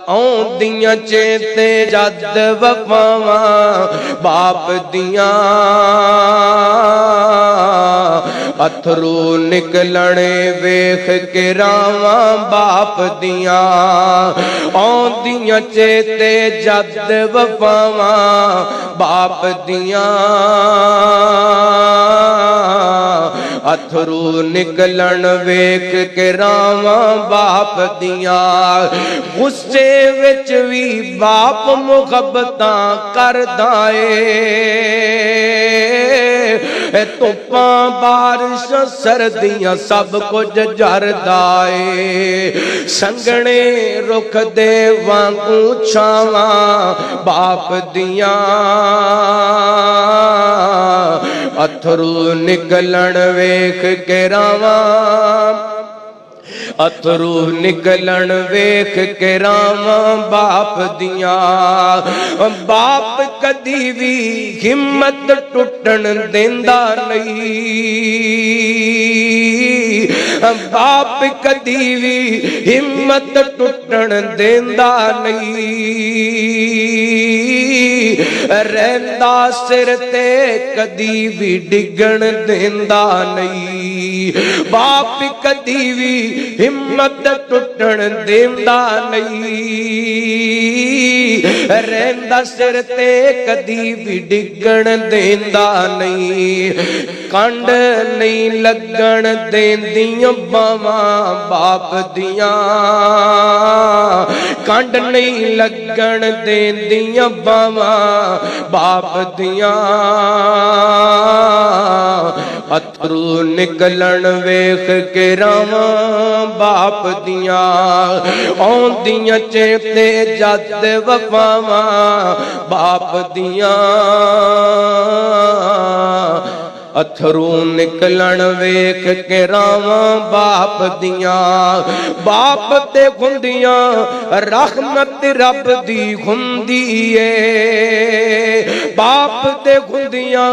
आउंदियां चेते जद वफावां बाप दियां अथरू निकलने वेख के रावां बाप दियां आउंदियां चेते जद वफावां बाप दियां अथरू निकलन वेख के रावां बाप दियां गुस्से विच भी बाप मुहब्बतां करदा ए धुप्पां बारिशां सर्दियां सब कुछ जरदा ए संगणे रुख दे वांगू छावां बाप दियां अथरू निकलन वेख के रावां अथरू निकलन वेख के रावां बाप दियां बाप कदी भी हिम्मत टुटन देंदा नहीं बाप कदी भी हिम्मत टुटन देंदा नहीं रहंदा सिर ते कदी भी डिगण देंदा नहीं बाप कदी भी हिम्मत टुटन देंदा नहीं रहंदा सिर ते कदी भी डिगण देंदा नहीं कंड नहीं लगन देंदियां बावां बाप दियां कंड नहीं लगन देंदियां बावां बाप दियां अथरू निकलन वेख के रावां बाप दियां आउंदियां चेते जद वफावां बाप दियां अथरू निकलन वेख के रावां बाप दियां बाप ते हुंदियां रहमत रब दी हुंदी ए बाप ते हुंदियां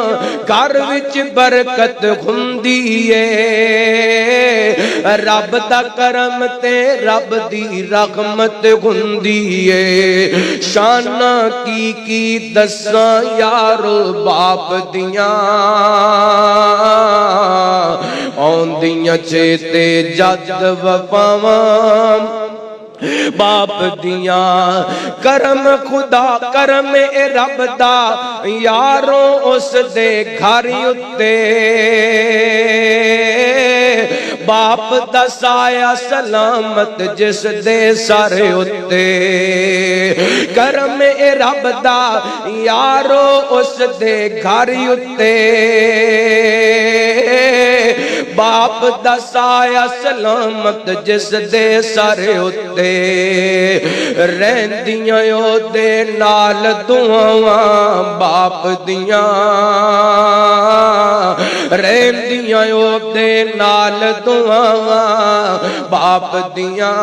घर विच बरकत हुंदी ए रब दा करम ते रब दी रहमत हुंदी ए शाना की दसां यारो बाप दियां आउंदियां चेते जद वफावां बाप दियां करम खुदा करम ए रब दा यारों उस दे घर उत्ते बाप दा साया सलामत जिस दे सर उत्ते करम ए रब दा यारो उस दे घर उत्ते बाप दा साया सलामत जिस दे सर उत्ते रहंदियां ओदे नाल दुआवां बाप दियां रहंदियां ओदे नाल दुआवां बाप दियां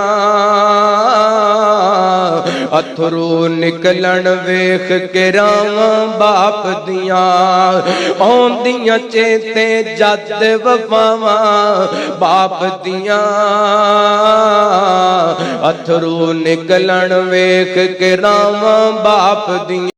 अथरू निकलन वेख के रावां बाप दियां आउंदियां चेते जद वफावां बाप दियां अथरू निकलन वेख के रावां बाप दियां।